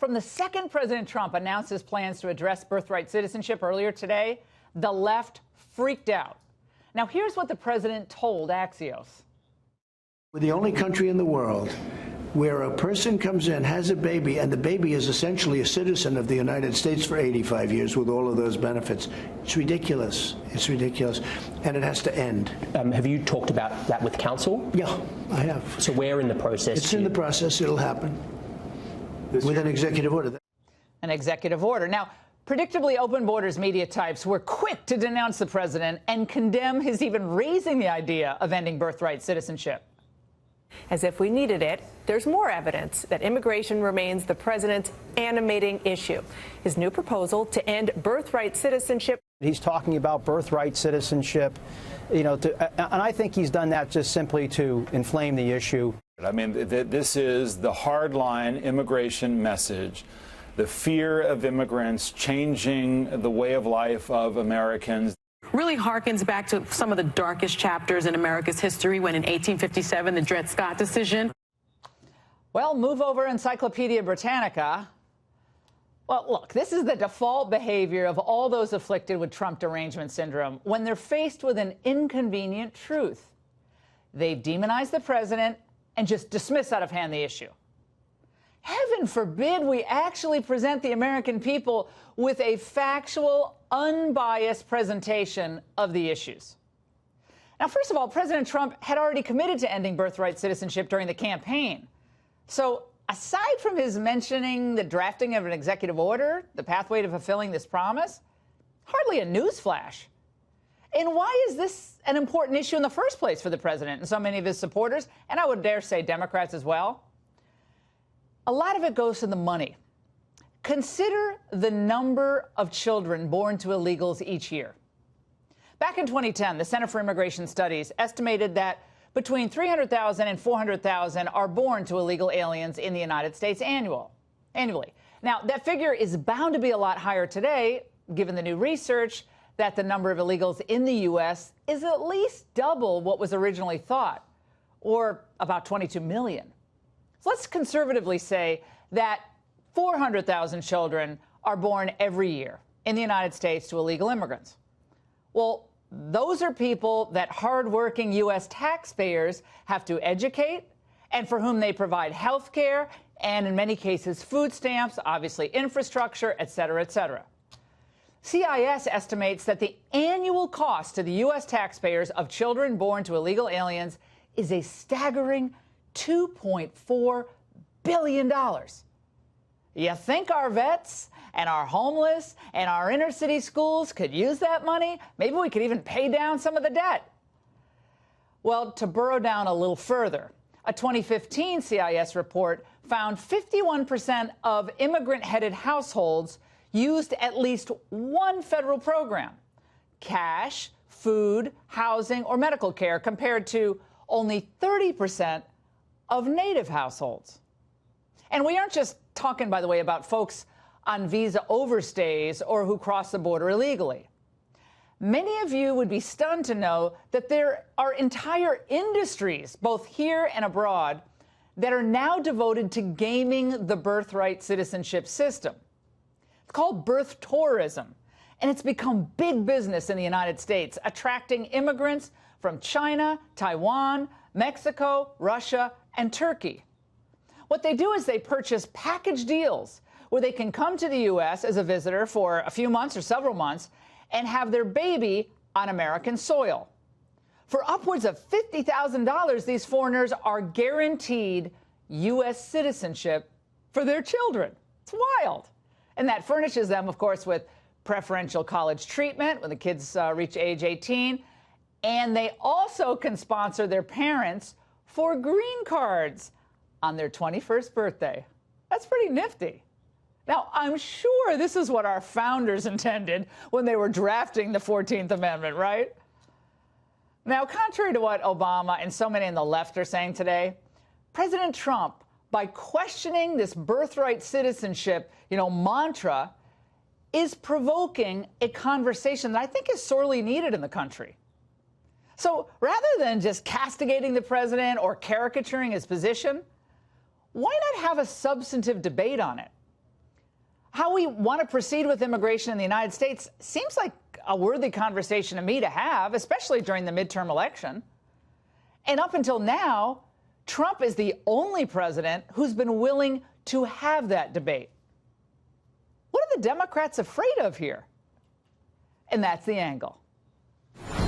From the second President Trump announced his plans to address birthright citizenship earlier today, the left freaked out. Now, here's what the president told Axios. We're the only country in the world where a person comes in, has a baby, and the baby is essentially a citizen of the United States for 85 years with all of those benefits. It's ridiculous. It's ridiculous. And it has to end. Have you talked about that with council? Yeah, I have. So where in the process? It's in the process. It'll happen with an executive order. An executive order. Now, predictably, Open Borders media types were quick to denounce the president and condemn his even raising the idea of ending birthright citizenship. As if we needed it, there's more evidence that immigration remains the president's animating issue. His new proposal to end birthright citizenship. He's talking about birthright citizenship, and I think he's done that just simply to inflame the issue. I mean, this is the hardline immigration message. The fear of immigrants changing the way of life of Americans. Really harkens back to some of the darkest chapters in America's history when in 1857, the Dred Scott decision. Well, move over Encyclopedia Britannica. Well, look, this is the default behavior of all those afflicted with Trump derangement syndrome when they're faced with an inconvenient truth. They demonize the president and just dismiss out of hand the issue. Heaven forbid we actually present the American people with a factual, unbiased presentation of the issues. Now, first of all, President Trump had already committed to ending birthright citizenship during the campaign. So aside from his mentioning the drafting of an executive order, the pathway to fulfilling this promise, hardly a newsflash. And why is this an important issue in the first place for the president and so many of his supporters, and I would dare say Democrats as well? A lot of it goes to the money. Consider the number of children born to illegals each year. Back in 2010, the Center for Immigration Studies estimated that between 300,000 and 400,000 are born to illegal aliens in the United States annually. Now, that figure is bound to be a lot higher today, given the new research that the number of illegals in the U.S. is at least double what was originally thought, or about 22 million. So let's conservatively say that 400,000 children are born every year in the United States to illegal immigrants. Well, those are people that hardworking U.S. taxpayers have to educate and for whom they provide health care and, in many cases, food stamps, obviously infrastructure, et cetera, et cetera. CIS estimates that the annual cost to the U.S. taxpayers of children born to illegal aliens is a staggering $2.4 billion. You think our vets and our homeless and our inner city schools could use that money? Maybe we could even pay down some of the debt. Well, to burrow down a little further, a 2015 CIS report found 51% of immigrant-headed households used at least one federal program: cash, food, housing, or medical care, compared to only 30% of native households. And we aren't just talking, by the way, about folks on visa overstays or who cross the border illegally. Many of you would be stunned to know that there are entire industries, both here and abroad, that are now devoted to gaming the birthright citizenship system. It's called birth tourism, and it's become big business in the United States, attracting immigrants from China, Taiwan, Mexico, Russia, and Turkey. What they do is they purchase package deals where they can come to the U.S. as a visitor for a few months or several months and have their baby on American soil. For upwards of $50,000, these foreigners are guaranteed U.S. citizenship for their children. It's wild. And that furnishes them, of course, with preferential college treatment when the kids reach age 18. And they also can sponsor their parents for green cards on their 21st birthday. That's pretty nifty. Now, I'm sure this is what our founders intended when they were drafting the 14th Amendment, right? Now, contrary to what Obama and so many on the left are saying today, President Trump, by questioning this birthright citizenship, mantra, is provoking a conversation that I think is sorely needed in the country. So rather than just castigating the president or caricaturing his position, why not have a substantive debate on it? How we want to proceed with immigration in the United States seems like a worthy conversation to me to have, especially during the midterm election. And up until now, Trump is the only president who's been willing to have that debate. What are the Democrats afraid of here? And that's The Angle.